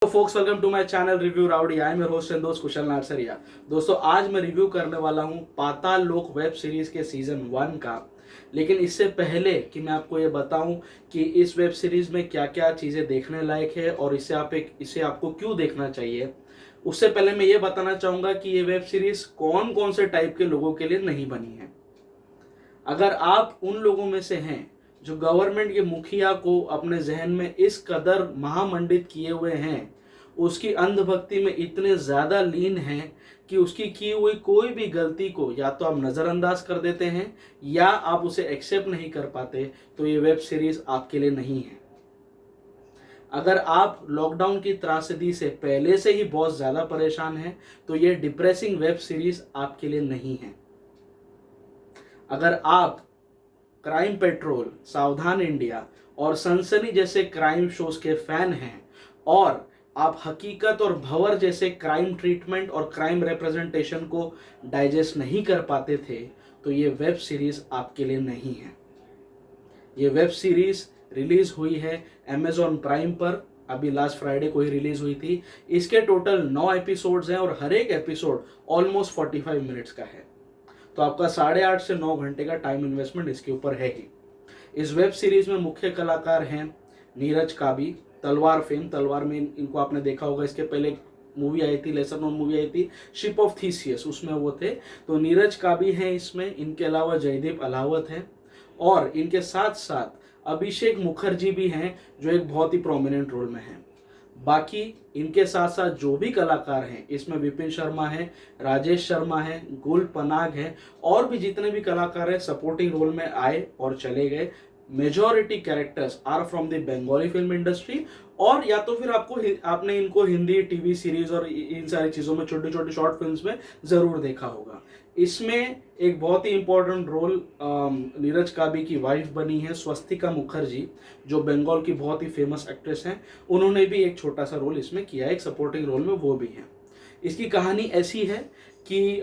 तो folks welcome to my channel review rowdy. I am your host and दोस्त कुशल नारसरिया। दोस्तों आज मैं रिव्यू करने वाला हूं पाताल लोक वेब सीरीज के सीजन 1 का। लेकिन इससे पहले कि मैं आपको ये बताऊं कि इस वेब सीरीज में क्या क्या चीज़ें देखने लायक है और इसे आपको क्यों देखना चाहिए, उससे पहले मैं ये बताना चाहूँगा कि ये वेब सीरीज कौन कौन से टाइप के लोगों के लिए नहीं बनी है। अगर आप उन लोगों में से हैं जो गवर्नमेंट के मुखिया को अपने जहन में इस कदर महामंडित किए हुए हैं, उसकी अंधभक्ति में इतने ज़्यादा लीन हैं कि उसकी की हुई कोई भी गलती को या तो आप नज़रअंदाज कर देते हैं या आप उसे एक्सेप्ट नहीं कर पाते, तो ये वेब सीरीज आपके लिए नहीं है। अगर आप लॉकडाउन की त्रासदी से पहले से ही बहुत ज़्यादा परेशान हैं तो ये डिप्रेसिंग वेब सीरीज आपके लिए नहीं है। अगर आप क्राइम पेट्रोल, सावधान इंडिया और सनसनी जैसे क्राइम शोज के फैन हैं और आप हकीकत और भंवर जैसे क्राइम ट्रीटमेंट और क्राइम रिप्रेजेंटेशन को डाइजेस्ट नहीं कर पाते थे, तो ये वेब सीरीज आपके लिए नहीं है। ये वेब सीरीज रिलीज हुई है अमेजॉन प्राइम पर, अभी लास्ट फ्राइडे को ही रिलीज हुई थी। इसके टोटल 9 एपिसोड्स हैं और हर एक एपिसोड ऑलमोस्ट 45 मिनट्स का है, तो आपका 8.5 से 9 घंटे का टाइम इन्वेस्टमेंट इसके ऊपर है ही। इस वेब सीरीज में मुख्य कलाकार हैं नीरज काबी, तलवार फेम। तलवार में इनको आपने देखा होगा, इसके पहले मूवी आई थी, लेसर नोन मूवी आई थी शिप ऑफ थीसियस, उसमें वो थे। तो नीरज काबी हैं इसमें, इनके अलावा जयदीप अलावत हैं और इनके साथ साथ अभिषेक मुखर्जी भी हैं जो एक बहुत ही प्रोमिनेंट रोल में हैं। बाकी इनके साथ साथ जो भी कलाकार हैं इसमें विपिन शर्मा है, राजेश शर्मा है, गुल पनाग है और भी जितने भी कलाकार हैं सपोर्टिंग रोल में आए और चले गए। Majority characters are from the Bengali film industry, और या तो फिर आपने इनको हिंदी टीवी सीरीज और इन सारी चीज़ों में, छोटी छोटी शॉर्ट फिल्म्स में ज़रूर देखा होगा। इसमें एक बहुत ही इंपॉर्टेंट रोल नीरज काबी की वाइफ बनी है स्वस्तिका मुखर्जी, जो बंगाल की बहुत ही फेमस एक्ट्रेस हैं। उन्होंने भी एक छोटा सा रोल इसमें किया है, एक सपोर्टिंग रोल में वो भी हैं। इसकी कहानी ऐसी है कि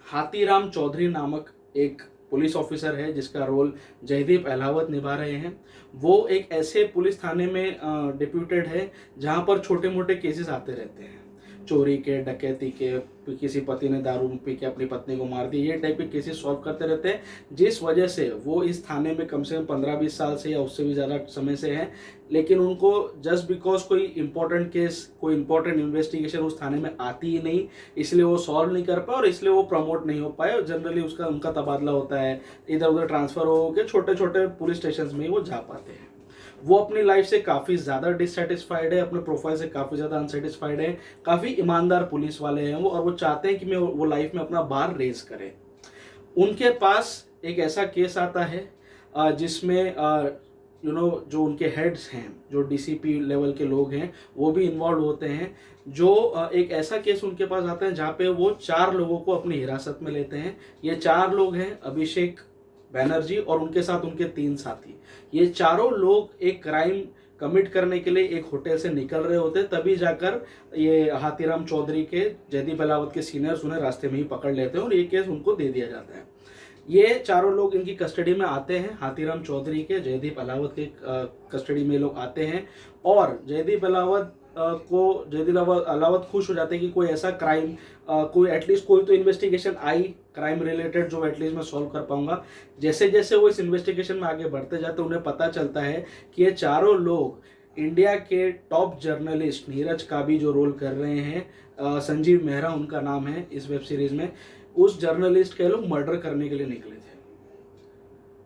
हाथीराम चौधरी नामक एक पुलिस ऑफिसर है जिसका रोल जयदीप अहलावत निभा रहे हैं। वो एक ऐसे पुलिस थाने में डिप्यूटेड है जहां पर छोटे मोटे केसेस आते रहते हैं, चोरी के, डकैती के, किसी पति ने दारू पी के अपनी पत्नी को मार दिया, ये टाइप के केसेस सॉल्व करते रहते हैं। जिस वजह से वो इस थाने में कम से कम 15-20 साल से या उससे भी ज़्यादा समय से हैं, लेकिन उनको जस्ट बिकॉज कोई इंपॉर्टेंट केस, कोई इंपॉर्टेंट इन्वेस्टिगेशन उस थाने में आती ही नहीं, इसलिए वो सॉल्व नहीं कर पाए और इसलिए वो प्रमोट नहीं हो पाए। और जनरली उनका तबादला होता है, इधर उधर ट्रांसफर हो के छोटे छोटे पुलिस स्टेशन में ही वो जा पाते हैं। वो अपनी लाइफ से काफ़ी ज़्यादा डिससेटिस्फाइड है, अपने प्रोफाइल से काफ़ी ज़्यादा अनसेटिस्फाइड है, काफ़ी ईमानदार पुलिस वाले हैं वो, और वो चाहते हैं कि मैं वो लाइफ में अपना बार रेज करें। उनके पास एक ऐसा केस आता है जिसमें जो उनके हेड्स हैं, जो डीसीपी लेवल के लोग हैं, वो भी इन्वॉल्व होते हैं। जो एक ऐसा केस उनके पास आता है जहाँ पे वो 4 लोगों को अपनी हिरासत में लेते हैं। ये 4 लोग हैं अभिषेक बैनर्जी और उनके साथ उनके 3 साथी। ये चारों लोग एक क्राइम कमिट करने के लिए एक होटल से निकल रहे होते, तभी जाकर ये हाथीराम चौधरी के, जयदीप अहलावत के सीनियर्स उन्हें रास्ते में ही पकड़ लेते हैं और ये केस उनको दे दिया जाता है। ये चारों लोग इनकी कस्टडी में आते हैं, हाथीराम चौधरी के, जयदीप अहलावत के कस्टडी में लोग आते हैं और जयदीप अहलावत खुश हो जाते हैं कि कोई ऐसा क्राइम, कोई एटलीस्ट कोई तो इन्वेस्टिगेशन आई क्राइम रिलेटेड जो एटलीस्ट मैं सॉल्व कर पाऊंगा। जैसे जैसे वो इस इन्वेस्टिगेशन में आगे बढ़ते जाते उन्हें पता चलता है कि ये चारों लोग इंडिया के टॉप जर्नलिस्ट नीरज काबी जो रोल कर रहे हैं, संजीव मेहरा उनका नाम है इस वेब सीरीज में, उस जर्नलिस्ट के लोग मर्डर करने के लिए निकले थे।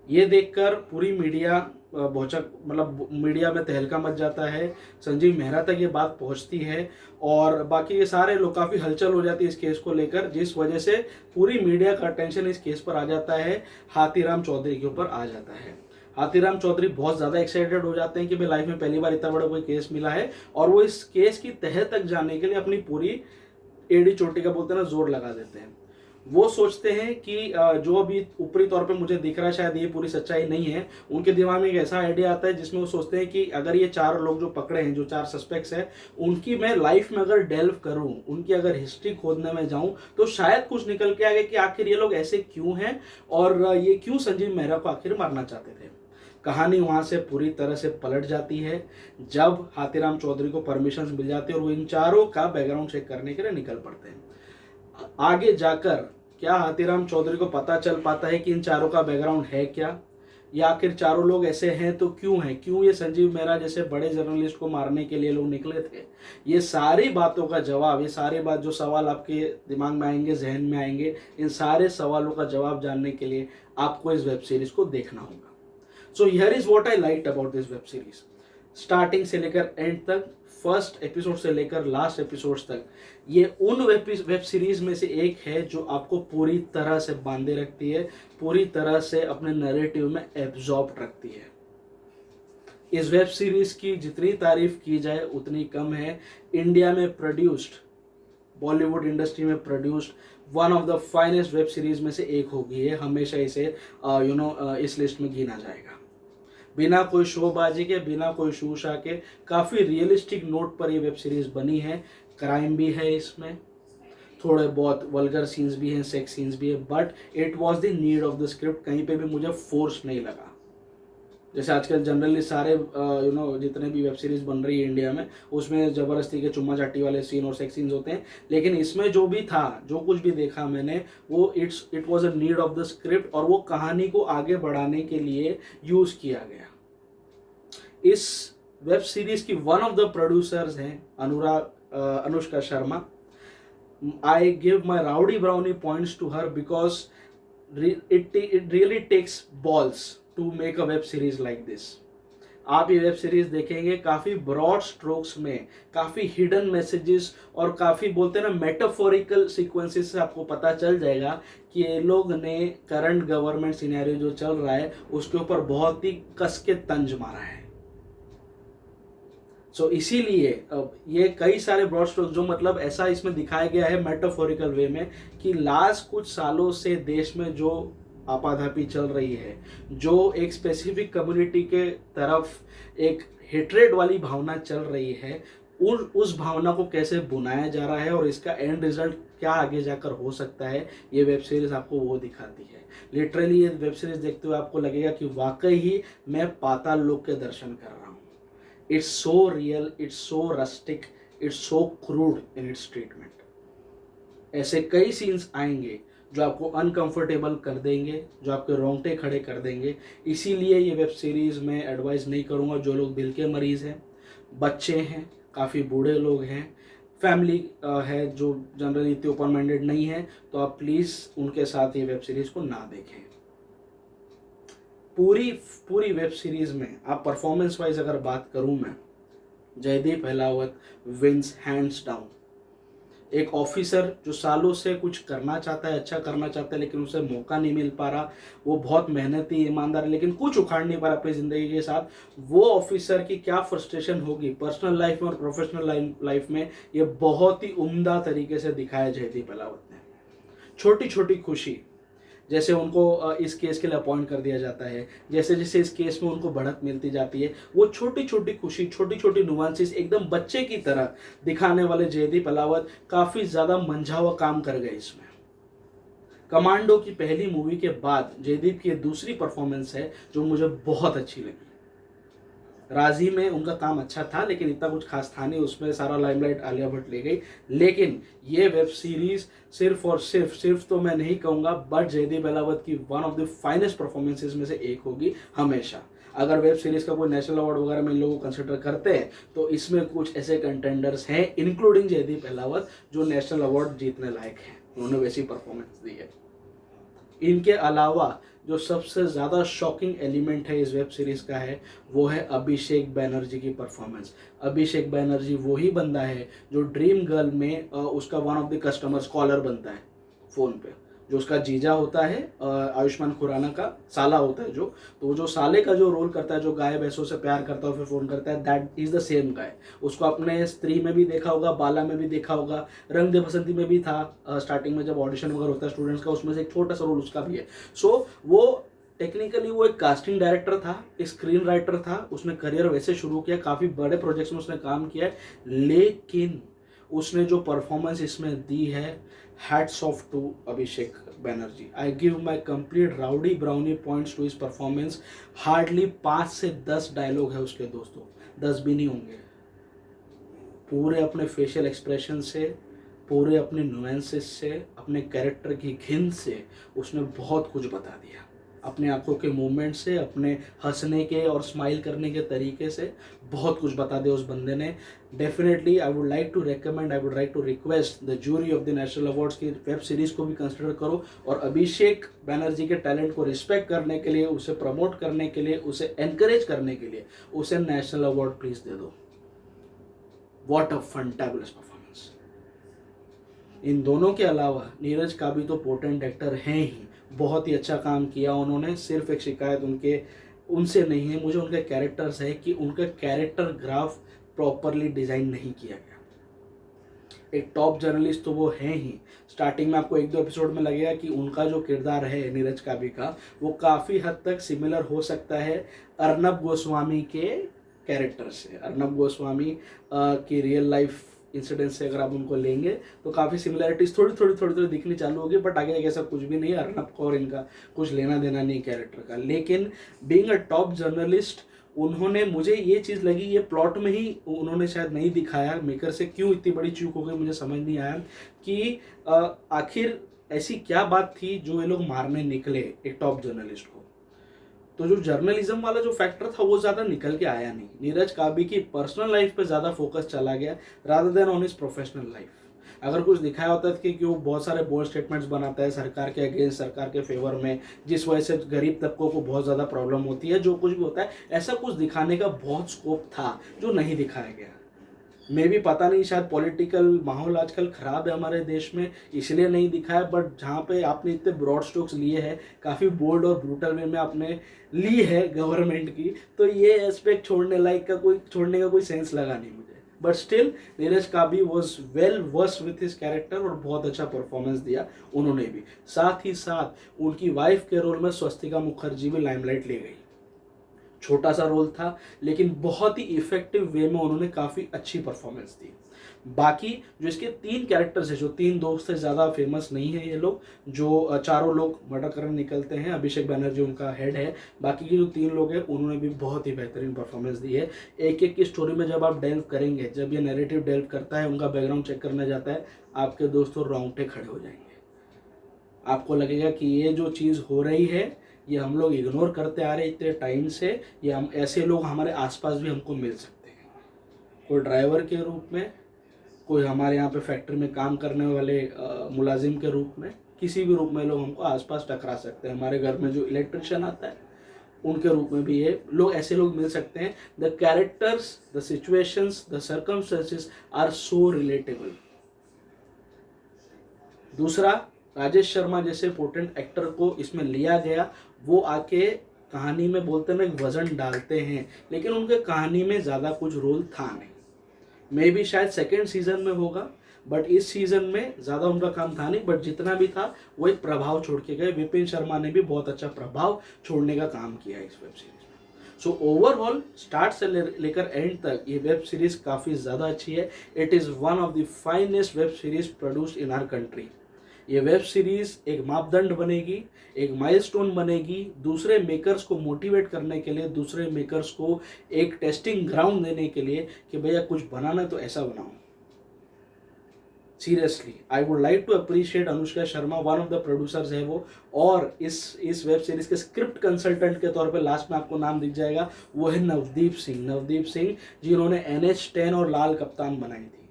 ये देखकर पूरी मीडिया मीडिया में तहलका मच जाता है, संजीव मेहरा तक ये बात पहुंचती है और बाकी ये सारे लोग, काफ़ी हलचल हो जाती है इस केस को लेकर, जिस वजह से पूरी मीडिया का अटेंशन इस केस पर आ जाता है, हाथीराम चौधरी के ऊपर आ जाता है। हाथीराम चौधरी बहुत ज़्यादा एक्साइटेड हो जाते हैं कि भाई लाइफ में पहली बार इतना बड़ा कोई केस मिला है, और वो इस केस की तह तक जाने के लिए अपनी पूरी एड़ी चोटी का बोलते हैं ना, जोर लगा देते हैं। वो सोचते हैं कि जो अभी ऊपरी तौर पे मुझे दिख रहा है शायद ये पूरी सच्चाई नहीं है। उनके दिमाग में एक ऐसा आइडिया आता है जिसमें वो सोचते हैं कि अगर ये 4 लोग जो पकड़े हैं, जो 4 सस्पेक्ट्स हैं, उनकी मैं लाइफ में अगर डेल्व करूं, उनकी अगर हिस्ट्री खोदने में जाऊं, तो शायद कुछ निकल के आगे कि आखिर ये लोग ऐसे क्यों हैं और ये क्यों संजीव मेहरा को आखिर मारना चाहते थे। कहानी वहाँ से पूरी तरह से पलट जाती है जब हाथीराम चौधरी को परमिशन मिल जाती है और वो इन चारों का बैकग्राउंड चेक करने के लिए निकल पड़ते हैं। आगे जाकर क्या हाथीराम चौधरी को पता चल पाता है कि इन चारों का बैकग्राउंड है क्या, या आखिर चारों लोग ऐसे हैं तो क्यों हैं, क्यों ये संजीव मेहरा जैसे बड़े जर्नलिस्ट को मारने के लिए लोग निकले थे, ये सारी बातों का जवाब, ये सारी बात जो सवाल आपके दिमाग में आएंगे, जहन में आएंगे, इन सारे सवालों का जवाब जानने के लिए आपको इस वेब सीरीज को देखना होगा। So here is what I liked about this web series. Starting से लेकर एंड तक, फर्स्ट एपिसोड से लेकर लास्ट एपिसोड तक, ये उन वेब सीरीज में से एक है जो आपको पूरी तरह से बांधे रखती है, पूरी तरह से अपने नैरेटिव में एब्जॉर्ब रखती है। इस वेब सीरीज की जितनी तारीफ की जाए उतनी कम है। इंडिया में प्रोड्यूस्ड, बॉलीवुड इंडस्ट्री में produced one of the finest web series में से एक होगी है, हमेशा इसे इस लिस्ट में गिना जाएगा। बिना कोई शोबाजी के, बिना कोई शूशा के, काफ़ी रियलिस्टिक नोट पर ये वेब सीरीज बनी है। क्राइम भी है इसमें, थोड़े बहुत वल्गर सीन्स भी हैं, सेक्स सीन्स भी है, but it was the need of the script. कहीं पे भी मुझे फोर्स नहीं लगा। जैसे आजकल जनरली सारे जितने भी वेब सीरीज बन रही है इंडिया में, उसमें ज़बरदस्ती के चुम्मा चाटी वाले सीन और सेक्स सीन्स होते हैं, लेकिन इसमें जो भी था, जो कुछ भी देखा मैंने, वो it was a need of the script, और वो कहानी को आगे बढ़ाने के लिए यूज़ किया गया। इस वेब सीरीज की वन ऑफ द प्रोड्यूसर्स हैं Anushka Sharma. I give my rowdy brownie points to her because it really takes balls to make a web series like this। आप ये वेब सीरीज देखेंगे, काफ़ी ब्रॉड स्ट्रोक्स में काफ़ी हिडन मैसेजेस और काफ़ी बोलते हैं ना मेटाफोरिकल सीक्वेंसेस से आपको पता चल जाएगा कि ये लोग ने करंट गवर्नमेंट सिनेरियो जो चल रहा है उसके ऊपर बहुत ही कस के तंज मारा है। सो इसीलिए ये कई सारे ब्रॉड स्ट्रोक्स जो मतलब ऐसा इसमें दिखाया गया है मेटाफोरिकल वे में कि लास्ट कुछ सालों से देश में जो आपाधापी चल रही है, जो एक स्पेसिफिक कम्युनिटी के तरफ एक हेट्रेड वाली भावना चल रही है, उस भावना को कैसे बुनाया जा रहा है और इसका एंड रिजल्ट क्या आगे जाकर हो सकता है, ये वेब सीरीज आपको वो दिखाती है। लिटरली ये वेब सीरीज देखते हुए आपको लगेगा कि वाकई ही मैं पाताल लोक के दर्शन कर रहा हूँ। It's so real, it's so rustic, it's so crude in its treatment। ऐसे कई सीन्स आएंगे जो आपको अनकंफर्टेबल कर देंगे, जो आपके रोंगटे खड़े कर देंगे। इसीलिए ये वेब सीरीज़ मैं एडवाइस नहीं करूँगा। जो लोग दिल के मरीज़ हैं, बच्चे हैं, काफ़ी बूढ़े लोग हैं, फैमिली है जो जनरली इतने ओपन माइंडेड नहीं है, तो आप प्लीज़ उनके साथ ये वेब सीरीज़ को ना देखें। पूरी वेब सीरीज में आप परफॉर्मेंस वाइज अगर बात करूं मैं, Jaideep Ahlawat wins hands down. एक ऑफिसर जो सालों से कुछ करना चाहता है, अच्छा करना चाहता है, लेकिन उसे मौका नहीं मिल पा रहा। वो बहुत मेहनती, ईमानदार, लेकिन कुछ उखाड़ नहीं पा रहा अपनी ज़िंदगी के साथ। वो ऑफिसर की क्या फ्रस्ट्रेशन होगी पर्सनल लाइफ में और प्रोफेशनल लाइफ में, ये बहुत ही उम्दा तरीके से दिखाया जयदीप अहलावत ने। छोटी छोटी खुशी, जैसे उनको इस केस के लिए अपॉइंट कर दिया जाता है, जैसे जैसे इस केस में उनको बढ़त मिलती जाती है, वो छोटी छोटी खुशी, छोटी छोटी नुआंसेस एकदम बच्चे की तरह दिखाने वाले जयदीप अहलावत काफ़ी ज़्यादा मंझा हुआ काम कर गए इसमें। कमांडो की पहली मूवी के बाद जयदीप की दूसरी परफॉर्मेंस है जो मुझे बहुत अच्छी लगी। राजी में उनका काम अच्छा था, लेकिन इतना कुछ खास था नहीं, उसमें सारा लाइमलाइट आलिया भट्ट ले गई। लेकिन ये वेब सीरीज सिर्फ और सिर्फ तो मैं नहीं कहूँगा, बट जयदीप अहलावत की one of the finest performances में से एक होगी हमेशा। अगर वेब सीरीज का कोई नेशनल अवार्ड वगैरह में इन लोगों को कंसिडर करते हैं तो इसमें कुछ ऐसे कंटेंडर्स हैं, इंक्लूडिंग जयदीप अहलावत, जो नेशनल अवार्ड जीतने लायक हैं। उन्होंने वैसी परफॉर्मेंस दी है। इनके अलावा जो सबसे ज़्यादा शॉकिंग एलिमेंट है इस वेब सीरीज़ का है, वो है अभिषेक बैनर्जी की परफॉर्मेंस। अभिषेक बैनर्जी वही बंदा है जो ड्रीम गर्ल में उसका one of the customers caller बनता है फ़ोन पे। जो उसका जीजा होता है, आयुष्मान खुराना का साला होता है तो जो साले का जो रोल करता है, जो गाय भैंसों से प्यार करता है और फिर फ़ोन करता है, that is the same guy. उसको अपने स्त्री में भी देखा होगा, बाला में भी देखा होगा, रंग दे बसंती में भी था। स्टार्टिंग में जब ऑडिशन वगैरह होता है स्टूडेंट्स का, उसमें से एक छोटा सा रोल उसका भी है। सो वो टेक्निकली वो एक कास्टिंग डायरेक्टर था, एक स्क्रीन राइटर था। उसने करियर वैसे शुरू किया, काफ़ी बड़े प्रोजेक्ट्स में उसने काम किया है, लेकिन उसने जो परफॉर्मेंस इसमें दी है, hats off to Abhishek Banerjee. I give my complete rowdy brownie points to his performance. Hardly 5 से 10 डायलॉग है उसके दोस्तों, 10 भी नहीं होंगे। पूरे अपने फेशियल एक्सप्रेशन से, पूरे अपने नुएंसेस से, अपने कैरेक्टर की घिन से उसने बहुत कुछ बता दिया। अपने आंखों के मूवमेंट से, अपने हंसने के और स्माइल करने के तरीके से बहुत कुछ बता दिया उस बंदे ने। Definitely I would like to recommend, I would like to request the jury of the national awards की वेब सीरीज को भी कंसिडर करो और अभिषेक बैनर्जी के टैलेंट को रिस्पेक्ट करने के लिए, उसे प्रमोट करने के लिए, उसे एनकरेज करने के लिए उसे नेशनल अवार्ड प्लीज दे दो। What a फंटाबुलस performance. इन दोनों के अलावा नीरज का भी तो पोटेंट एक्टर हैं ही, बहुत ही अच्छा काम किया उन्होंने। सिर्फ एक शिकायत उनसे नहीं है, मुझे उनके कैरेक्टर्स है कि उनका कैरेक्टर ग्राफ प्रॉपरली डिज़ाइन नहीं किया गया। एक टॉप जर्नलिस्ट तो वो हैं ही। स्टार्टिंग में आपको 1-2 एपिसोड में लगेगा कि उनका जो किरदार है नीरज काबी का, वो काफ़ी हद तक सिमिलर हो सकता है अर्नब गोस्वामी के कैरेक्टर से। अर्नब गोस्वामी की रियल लाइफ इंसिडेंट से अगर आप उनको लेंगे तो काफ़ी सिमिलरिटीज थोड़ी थोड़ी दिखनी चालू होगी, बट आगे ऐसा कुछ भी नहीं है। अर्नब को और इनका कुछ लेना देना नहीं कैरेक्टर का। लेकिन बीइंग अ टॉप जर्नलिस्ट, उन्होंने, मुझे ये चीज़ लगी, ये प्लॉट में ही उन्होंने शायद नहीं दिखाया, मेकर से क्यों इतनी बड़ी चूक हो गई मुझे समझ नहीं आया कि आखिर ऐसी क्या बात थी जो ये लोग मारने निकले एक टॉप जर्नलिस्ट को। तो जो जर्नलिज्म वाला जो फैक्टर था वो ज़्यादा निकल के आया नहीं। नीरज काबी की पर्सनल लाइफ पे ज़्यादा फोकस चला गया rather than on his professional life. अगर कुछ दिखाया होता है कि वो बहुत सारे बोल्ड स्टेटमेंट्स बनाता है सरकार के अगेंस्ट, सरकार के फेवर में, जिस वजह से गरीब तबकों को बहुत ज़्यादा प्रॉब्लम होती है, जो कुछ भी होता है, ऐसा कुछ दिखाने का बहुत स्कोप था जो नहीं दिखाया गया। मे भी पता नहीं, शायद पॉलिटिकल माहौल आजकल ख़राब है हमारे देश में, इसलिए नहीं दिखाया। बट जहाँ पे आपने इतने ब्रॉड स्ट्रोक्स लिए हैं, काफ़ी बोल्ड और ब्रूटल वे में आपने ली है गवर्नमेंट की, तो ये एस्पेक्ट छोड़ने का कोई सेंस लगा नहीं मुझे। But still Neeraj Kabi was well versed with his character और बहुत अच्छा परफॉर्मेंस दिया उन्होंने भी। साथ ही साथ उनकी वाइफ के रोल में स्वस्तिका मुखर्जी भी लाइमलाइट ले गई। छोटा सा रोल था लेकिन बहुत ही इफेक्टिव वे में उन्होंने काफ़ी अच्छी परफॉर्मेंस दी। बाकी जो इसके 3 कैरेक्टर्स हैं, जो 3 दोस्त से ज़्यादा फेमस नहीं है ये लोग, जो चारों लोग मर्डर करने निकलते हैं, अभिषेक बैनर्जी उनका हेड है, बाकी के जो 3 लोग हैं उन्होंने भी बहुत ही बेहतरीन परफॉर्मेंस दी है। एक एक की स्टोरी में जब आप डेल्व करेंगे, जब ये नैरेटिव डेल्व करता है, उनका बैकग्राउंड चेक करने जाता है, आपके दोस्तों रोंगटे खड़े हो जाएंगे। आपको लगेगा कि ये जो चीज़ हो रही है ये हम लोग इग्नोर करते आ रहे इतने टाइम से, ये हम ऐसे लोग हमारे आसपास भी हमको मिल सकते हैं। कोई ड्राइवर के रूप में, कोई हमारे यहाँ पे फैक्ट्री में काम करने वाले मुलाजिम के रूप में, किसी भी रूप में लोग हमको आसपास टकरा सकते हैं। हमारे घर में जो इलेक्ट्रिशियन आता है उनके रूप में भी ये लोग, ऐसे लोग मिल सकते हैं। The characters, the situations, the circumstances are so relatable. दूसरा, राजेश शर्मा जैसे पोटेंट एक्टर को इसमें लिया गया, वो आके कहानी में बोलते हैं एक वजन डालते हैं, लेकिन उनके कहानी में ज़्यादा कुछ रोल था नहीं। मे भी शायद सेकेंड सीजन में होगा, बट इस सीजन में ज़्यादा उनका काम था नहीं, बट जितना भी था वो एक प्रभाव छोड़ के गए। विपिन शर्मा ने भी बहुत अच्छा प्रभाव छोड़ने का काम किया इस वेब सीरीज में। सो ओवरऑल स्टार्ट से लेकर एंड तक ये वेब सीरीज काफ़ी ज़्यादा अच्छी है। It is one of the finest web series produced in our country. ये वेब सीरीज एक मापदंड बनेगी, एक माइलस्टोन बनेगी, दूसरे मेकर्स को मोटिवेट करने के लिए, दूसरे मेकर्स को एक टेस्टिंग ग्राउंड देने के लिए कि भैया कुछ बनाना है तो ऐसा बनाओ। Seriously I would like to appreciate Anushka Sharma, one of the producers है वो, और इस वेब सीरीज के स्क्रिप्ट कंसल्टेंट के तौर पे लास्ट में आपको नाम दिख जाएगा, वो है नवदीप सिंह जिन्होंने NH10 और लाल कप्तान बनाई थी।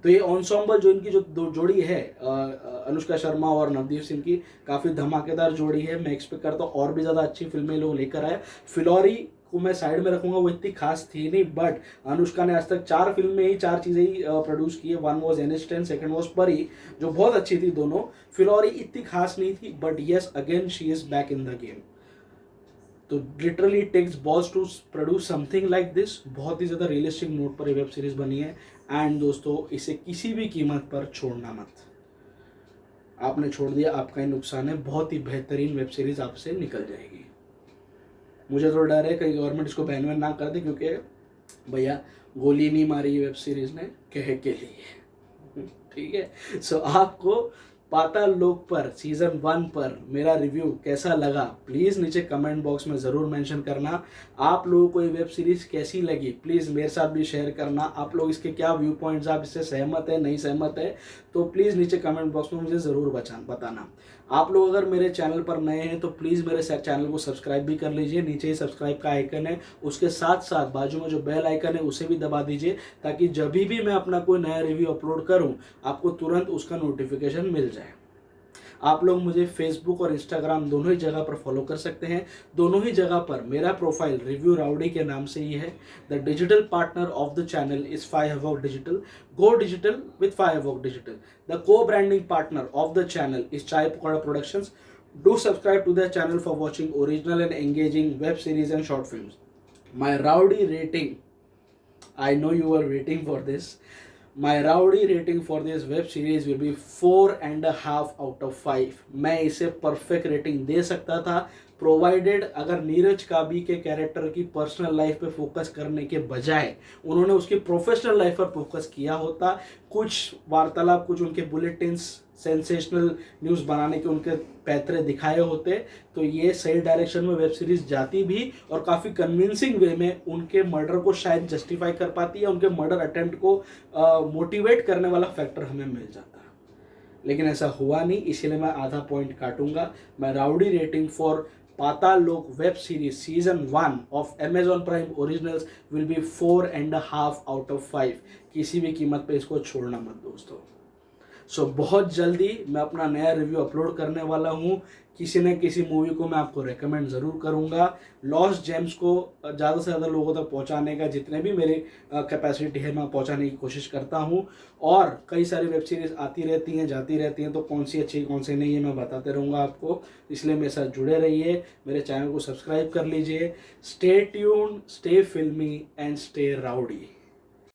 तो ये ऑनसॉम्बल जो इनकी जो दो जोड़ी है, अनुष्का शर्मा और नवदीप सिंह की, काफ़ी धमाकेदार जोड़ी है। मैं एक्सपेक्ट करता हूँ और भी ज़्यादा अच्छी फिल्में लोग लेकर आए। फिलौरी को मैं साइड में रखूंगा, वो इतनी खास थी नहीं, बट अनुष्का ने आज तक 4 फिल्में ही 4 चीज़ें ही प्रोड्यूस की है। One was NH10, second was परी, जो बहुत अच्छी थी दोनों। फिलौरी इतनी खास नहीं थी, but yes again she is back in the game. तो literally takes boss to produce something like this. बहुत ही ज़्यादा रियलिस्टिक नोट पर ये वेब सीरीज़ बनी है। एंड दोस्तों, इसे किसी भी कीमत पर छोड़ना मत। आपने छोड़ दिया, आपका ही नुकसान है। बहुत ही बेहतरीन वेब सीरीज़ आपसे निकल जाएगी। मुझे तो डर है कहीं गवर्नमेंट इसको बैन ना कर दे, क्योंकि भैया गोली नहीं मारी वेब सीरीज़ ने कह के लिए। ठीक है। सो आपको पाताल लोक पर सीजन 1 पर मेरा रिव्यू कैसा लगा प्लीज़ नीचे कमेंट बॉक्स में ज़रूर मेंशन करना। आप लोगों को ये वेब सीरीज़ कैसी लगी प्लीज़ मेरे साथ भी शेयर करना। आप लोग इसके क्या व्यू पॉइंट्स, आप इससे सहमत है नहीं सहमत है, तो प्लीज़ नीचे कमेंट बॉक्स में मुझे ज़रूर बताना। आप लोग अगर मेरे चैनल पर नए हैं तो प्लीज़ मेरे चैनल को सब्सक्राइब भी कर लीजिए। नीचे ही सब्सक्राइब का आइकन है, उसके साथ साथ बाजू में जो बेल आइकन है उसे भी दबा दीजिए, ताकि जब भी मैं अपना कोई नया रिव्यू अपलोड करूं आपको तुरंत उसका नोटिफिकेशन मिल जाए। आप लोग मुझे फेसबुक और इंस्टाग्राम दोनों ही जगह पर फॉलो कर सकते हैं। दोनों ही जगह पर मेरा प्रोफाइल रिव्यू राउडी के नाम से ही है। The digital partner of the channel is Firewalk digital. Go digital with Firewalk digital. The co branding partner of the channel is Chai Pakoda productions. Do subscribe to the channel for watching original and engaging web series and short films. My rowdy rating, I know you are waiting for this. My rowdy rating for this web series will be 4.5 out of 5. मैं इसे perfect rating दे सकता था, provided अगर नीरज काबी के character की personal life पे focus करने के बजाय उन्होंने उसकी प्रोफेशनल लाइफ पर फोकस किया होता। कुछ वार्तालाप, कुछ उनके बुलेटिन्स, सेंसेशनल न्यूज़ बनाने के उनके पैतरे दिखाए होते तो ये सही डायरेक्शन में वेब सीरीज जाती भी और काफ़ी कन्विंसिंग वे में उनके मर्डर को शायद जस्टिफाई कर पाती या उनके मर्डर अटेम्प्ट को मोटिवेट करने वाला फैक्टर हमें मिल जाता। लेकिन ऐसा हुआ नहीं, इसीलिए मैं आधा पॉइंट काटूंगा। मैं राउडी रेटिंग फॉर पाताल लोक web series season 1 of Amazon prime originals will be 4.5 out of 5। किसी भी कीमत पे इसको छोड़ना मत दोस्तों। सो बहुत जल्दी मैं अपना नया रिव्यू अपलोड करने वाला हूँ। किसी न किसी मूवी को मैं आपको रेकमेंड ज़रूर करूँगा। लॉस्ट जेम्स को ज़्यादा से ज़्यादा लोगों तक पहुँचाने का जितने भी मेरी कैपेसिटी है मैं पहुँचाने की कोशिश करता हूँ। और कई सारी वेब सीरीज़ आती रहती हैं, जाती रहती हैं, तो कौन सी अच्छी कौन सी नहीं है मैं बताते रहूँगा आपको। इसलिए मेरे साथ जुड़े रहिए, मेरे चैनल को सब्सक्राइब कर लीजिए। स्टे ट्यून्ड, स्टे फिल्मी एंड स्टे राउडी।